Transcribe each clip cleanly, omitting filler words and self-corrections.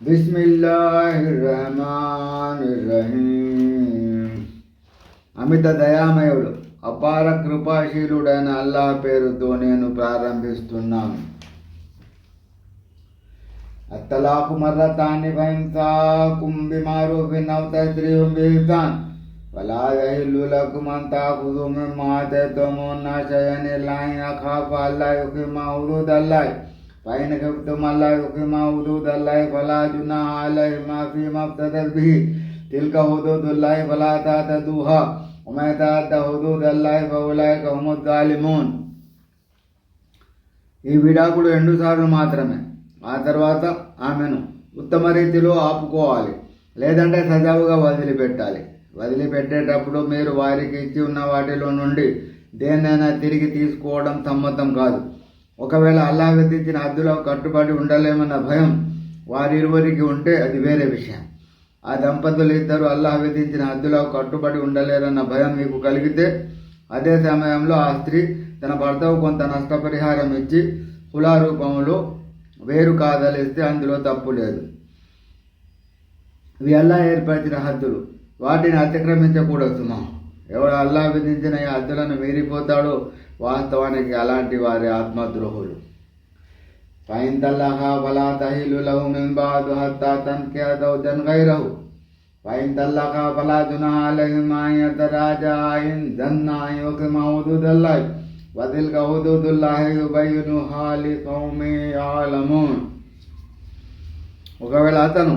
బిస్మిల్లాహిర్రహమానిర్రహీం. అమిత దయామయుడు అపార కృపాశీలుడైన అల్లాహ్ పేరుతో నేను ప్రారంభిస్తున్నాను. అత్తలాకు మర్రతాని ఫఇమ్సాకుం బిమారూఫిన్ ఔ తస్రీహుం బిఇహ్సాన్ వలా యహిల్లు లకుం అన్ తఅఖుదు మిమ్మా ఆతైతుమూహున్న షైఅన్ ఇల్లా అన్ యఖాఫా అల్లా యుఖీమా హుదూదల్లాహి ఫఇన్ ఖిఫ్తుం అల్లా యుఖీమా హుదూదల్లాహి ఫలా జునాహ అలైహిమా ఫీమా ఇఫ్తదత్ బిహి తిల్క హుదూదుల్లాహి ఫలా తఅతదూహా వమన్ యతఅద్ద హుదూదల్లాహి ఫఉలైక హుముజ్ జాలిమూన్. ఈ విడాకుడు 2 సార్లు మాత్రమే. ఆ తర్వాత ఆమెను ఉత్తమ రీతిలో ఆపుకోవాలి, లేదంటే సజావుగా వదిలిపెట్టాలి. వదిలిపెట్టేటప్పుడు మీరు వారికి ఇచ్చి ఉన్న వాటిలో నుండి దేన్నైనా తిరిగి తీసుకోవడం సమ్మతం కాదు. ఒకవేళ అల్లాహ్ విధించిన హద్దులో కట్టుబడి ఉండలేమన్న భయం వారిరువురికి ఉంటే అది వేరే విషయం. ఆ దంపతులు ఇద్దరు అల్లాహ్ విధించిన హద్దులో కట్టుబడి ఉండలేరన్న భయం మీకు కలిగితే అదే సమయంలో ఆ స్త్రీ తన భర్తకు కొంత నష్టపరిహారం ఇచ్చి హులా రూపంలో వేరు కాదలిస్తే అందులో తప్పు లేదు. ఇవి అల్లాహ్ ఏర్పరిచిన హద్దులు, వాటిని అతిక్రమించకూడదు సుమా. ఎవడు అల్లాహ్ విధించిన ఈ హద్దులను మీరిపోతాడో వాస్తవానికి అలాంటి వారి ఆత్మద్రోహులు. ఫైన్ తల్లహా ఫలా తహిల్లు లహు మిన్ బఅదు హత్తా తన్కిహ జౌజన్ గైరహు ఫైన్ తల్లహా ఫలా జునాహ అలైహిమా అన్ యతరాజఅ ఇన్ జన్నా అన్ యుఖీమా హుదూదల్లాహి వతిల్క హుదూదుల్లాహి యుబయ్యినుహా లికౌమిన్ యఅలమూన్. ఒకవేళ అతను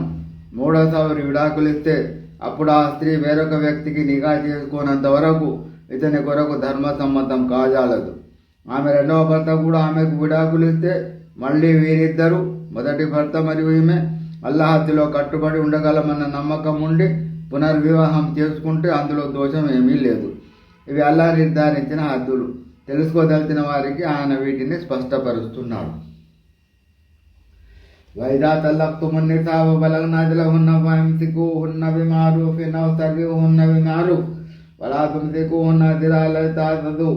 3వ విడాకులు ఇస్తే అప్పుడు ఆ స్త్రీ వేరొక వ్యక్తికి నిగా చేసుకోనంత వరకు ఇతని కొరకు ధర్మసమ్మతం కాజాలదు. ఆమె 2వ భర్త కూడా ఆమెకు విడాకులు ఇస్తే మళ్ళీ వీరిద్దరూ, మొదటి భర్త మరియు ఈమె, అల్లాహ్ హద్దులో కట్టుబడి ఉండగలమన్న నమ్మకం ఉండి పునర్వివాహం చేసుకుంటే అందులో దోషం ఏమీ లేదు. ఇవి అల్లాహ్ నిర్ధారించిన హద్దులు. తెలుసుకోదలిచిన వారికి ఆయన వీటిని స్పష్టపరుస్తున్నాడు. వైదా తల్లక్తుమున్ నిసా వబలగ్నా అజలహున్న ఫఅమ్సికూహున్న బిమారూఫిన్ ఔ సర్రిహున్న బిమారూఫ్ వలా తుమ్సికూహున్న దిరాల తాతదు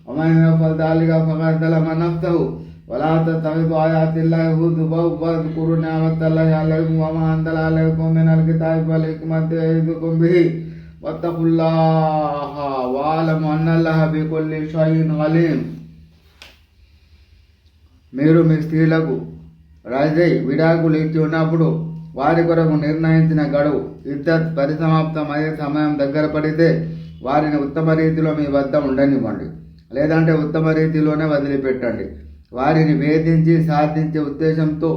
వమన్ యఫ్అల్ దాలిక ఫఖద్ జలమ నఫ్సహు వలా తత్తఖిదు ఆయాతిల్లాహి హుజువా వజ్కురు నిఅమతల్లాహి అలైకుం వమా అంజల అలైకుం మినల్ కితాబి వల్ హిక్మతి యఇదుకుం బిహి వత్తఖుల్లాహ వఅలము అన్నల్లాహ బికుల్లి షైఇన్ అలీం. మీరు మీ స్త్రీలకు రాజై విడాకులు ఇచ్చి ఉన్నప్పుడు వారి కొరకు నిర్ణయించిన గడువు ఇద్దత్ పరిసమాప్తమయ్యే సమయం దగ్గర పడితే వారిని ఉత్తమ రీతిలో మీ వద్ద ఉండనివ్వండి, లేదంటే ఉత్తమ రీతిలోనే వదిలిపెట్టండి. వారిని వేధించి సాధించే ఉద్దేశంతో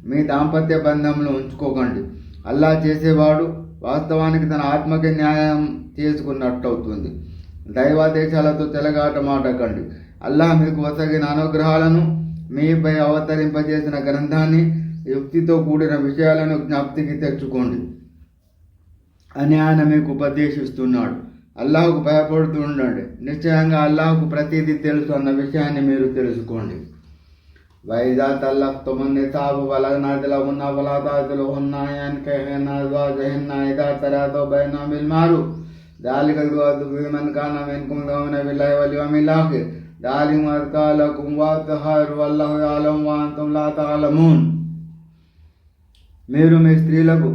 మీ దాంపత్య బంధంలో ఉంచుకోకండి. అల్లాహ్ చేసేవాడు వాస్తవానికి తన ఆత్మకి న్యాయం చేసుకున్నట్టవుతుంది. దైవాదేశాలతో చెలగాటమాడకండి. అల్లాహ్ మీకు వసగిన అనుగ్రహాలను, మీపై అవతరింపజేసిన గ్రంథాన్ని, యుక్తితో కూడిన విషయాలను జ్ఞప్తికి తెచ్చుకోండి అని ఆయన మీకు ఉపదేశిస్తున్నాడు. అల్లాహ్కు భయపడుతూ ఉండండి. నిశ్చయంగా అల్లాహ్కు ప్రతిదీ తెలుసు అన్న విషయాన్ని మీరు తెలుసుకోండి. వైదా తల్లక్తుమున్ నిసా వబలగ్నా అజలహున్న ఫలా తఅదులుహున్న అన్ యన్కిహ్న అజ్వాజహున్న ఇదా తరాదౌ బైనహుం బిల్ మారూఫ్ ذلك يوعظ بمن كان منكم يؤمن بالله واليوم الآخر ذلك أزكى لكم وأطهر والله يعلم وأنتم لا تعلمون. మీరు మీ స్త్రీలకు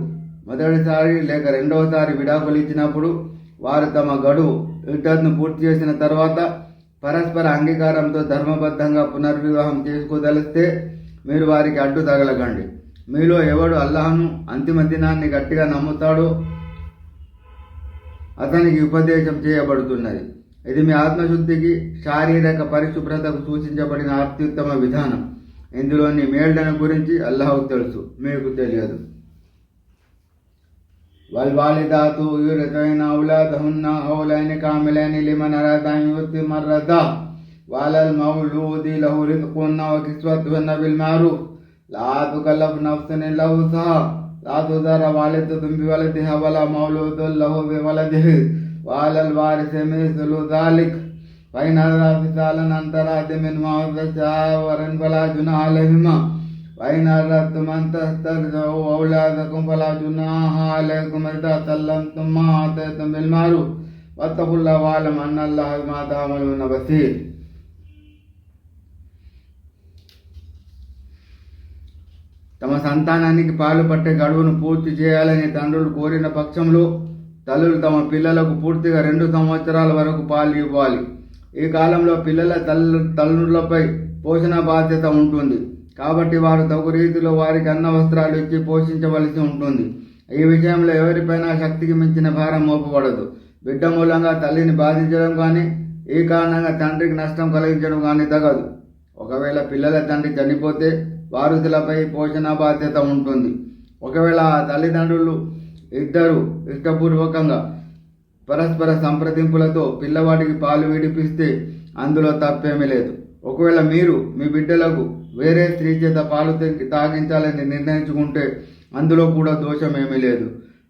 మొదటిసారి లేక 2వసారి విడాకులు ఇచ్చినప్పుడు వారు తమ గడువు ఇద్దత్ను పూర్తి చేసిన తర్వాత పరస్పర అంగీకారంతో ధర్మబద్ధంగా పునర్వివాహం చేసుకోదలిస్తే మీరు వారికి అడ్డు తగలకండి. మీలో ఎవడు అల్లాహ్ను అంతిమ దినాన్ని గట్టిగా నమ్ముతాడో అతనికి ఉపదేశం చేయబడుతున్నది. ఇది మీ ఆత్మశుద్ధికి, శారీరక పరిశుభ్రతకు సూచించబడిన అత్యుత్తమ విధానం. ఇందులోని మేళ్లను గురించి అల్లాహ్కు తెలుసు, మీకు తెలియదు. వల్వాలిదాతు యుర్దిఉన ఔలాదహున్న హౌలైని కామిలైని లిమన్ అరాద అన్ యుతిమ్మ الرضاع వలల్ మౌలూది లహు రిజ్కున్న వకిస్వతుహున్న బిల్ మారూఫ్ లా తుకల్లఫు నఫ్సున్ ఇల్లా వుస్అహా లా తుదర్ర వాలిదతున్ బివలదిహా వలా మౌలూదున్ లహు బివలదిహి వలల్ వారిసి మిస్లు ذلك ఫైన్ అరా ఫిసాలన్ అన్ తరాది మిన్హుమా వతశావరన్ ఫలా జునాహ అలైహిమా وإن أردتم أن تسترضعوا أولادكم فلا جناح عليكم إذا سلمتم ما آتيتم بالمعروف واتقوا الله واعلموا أن الله بما تعملون بصير. తమ సంతానానికి పాలు పట్టే గడువును పూర్తి చేయాలని తండ్రులు కోరిన పక్షంలో తల్లులు తమ పిల్లలకు పూర్తిగా 2 సంవత్సరాల వరకు పాలు ఇవ్వాలి. ఈ కాలంలో పిల్లల తల్లులపై పోషణ బాధ్యత ఉంటుంది కాబట్టి వారు తగు రీతిలో వారికి అన్న వస్త్రాలు ఇచ్చి పోషించవలసి ఉంటుంది. ఈ విషయంలో ఎవరిపైనా శక్తికి మించిన భారం మోపబడదు. బిడ్డ మూలంగా తల్లిని బాధించడం కానీ ఈ కారణంగా తండ్రికి నష్టం కలిగించడం కానీ తగదు. ఒకవేళ పిల్లల తండ్రి చనిపోతే వారసులపై పోషణ బాధ్యత ఉంటుంది. ఒకవేళ ఆ తల్లిదండ్రులు ఇద్దరు ఇష్టపూర్వకంగా పరస్పర సంప్రదింపులతో పిల్లవాడికి పాలు విడిపిస్తే అందులో తప్పేమీ లేదు. ఒకవేళ మీరు మీ బిడ్డలకు వేరే స్త్రీ చేత పాలు తాగించాలని నిర్ణయించుకుంటే అందులో కూడా దోషం ఏమీ లేదు.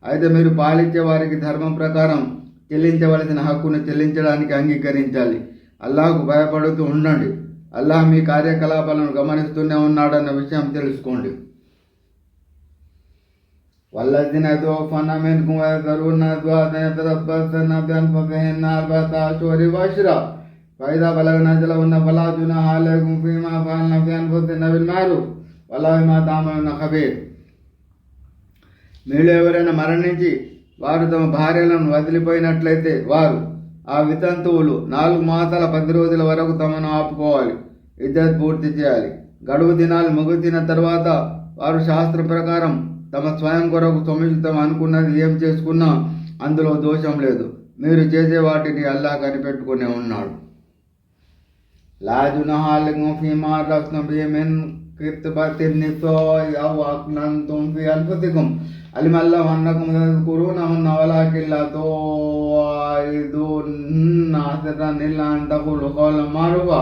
అయితే మీరు పాలిచ్చే వారికి ధర్మం ప్రకారం చెల్లించవలసిన హక్కును చెల్లించడానికి అంగీకరించాలి. అల్లాహకు భయపడుతూ ఉండండి. అల్లాహ్ మీ కార్యకలాపాలను గమనిస్తూనే ఉన్నాడన్న విషయం తెలుసుకోండి. والذين يتوفون منكم ويذرون أزواجا يتربصن بأنفسهن 4 أشهر وعشرا فإذا بلغن أجلهن فلا جناح عليكم فيما فعلن في أنفسهن بالمعروف والله بما تعملون خبير. మీలో ఎవరైనా మరణించి వారు తమ భార్యలను వదిలిపోయినట్లయితే వారు ఆ వితంతువులు 4 మాసాల 10 రోజుల వరకు తమను ఆపుకోవాలి. ఇద్దరు పూర్తి చేయాలి. గడువు దినాలు ముగిసిన తర్వాత వారు శాస్త్ర ప్రకారం తమ స్వయం కొరకు సముచితం అనుకున్నది ఏం చేసుకున్నా అందులో దోషం లేదు. మీరు చేసే వాటిని అల్లాహ్ కనిపెట్టుకునే ఉన్నాడు. లా జునాహ అలైకుం ఫీమా రఫ్తుమ్ బిహి మిన్ కిత్బతిన్ నిసాఇ ఔ అక్నంతుమ్ ఫీ అన్ఫుసికుమ్ అలిమ అల్లాహు అన్నకుమ్ తజ్కురూనహున్న వలాకిన్ లా తువాయిదున్న అస్రన్ ఇల్లా అన్ తఖూలు ఖౌలం మఅరూఫా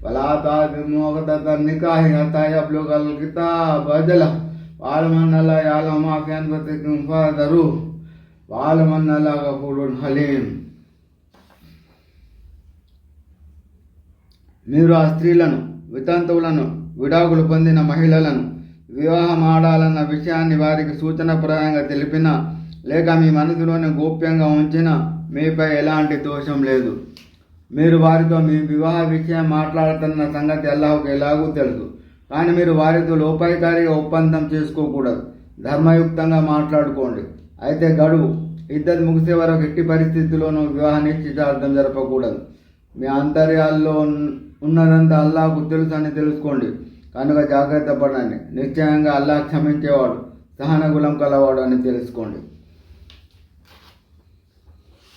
వలా తాజిము ఉఖ్దతన్ నికాహి హత్తా యబ్లుగల్ కితాబు అజలహు వాలమన్ అల్లాహ్ యఅలము మా ఫీ అన్ఫుసికుమ్ ఫహ్దరూహు వాలమన్ అల్లాహ్ గఫూరున్ హలీం. మీరు ఆ స్త్రీలను, వితంతువులను, విడాకులు పొందిన మహిళలను వివాహం ఆడాలన్న విషయాన్ని వారికి సూచనప్రాయంగా తెలిపినా లేక మీ మనసులోనే గోప్యంగా ఉంచినా మీపై ఎలాంటి దోషం లేదు. మీరు వారితో మీ వివాహ విషయం మాట్లాడుతున్న సంగతి అల్లాహుకు ఎలాగూ తెలుసు. కానీ మీరు వారితో లోపాయికారిగా ఒప్పందం చేసుకోకూడదు. ధర్మయుక్తంగా మాట్లాడుకోండి. అయితే గడువు ఇద్దరు ముగిసే వరకు ఎట్టి పరిస్థితుల్లోనూ వివాహ నిశ్చితార్థం జరపకూడదు. మీ అంతర్యాల్లో ఉన్నదంతా అల్లాహకు తెలుసు అని తెలుసుకోండి. కనుక జాగ్రత్త పడండి. నిశ్చయంగా అల్లాహ్ క్షమించేవాడు, సహనగుణం కలవాడు అని తెలుసుకోండి.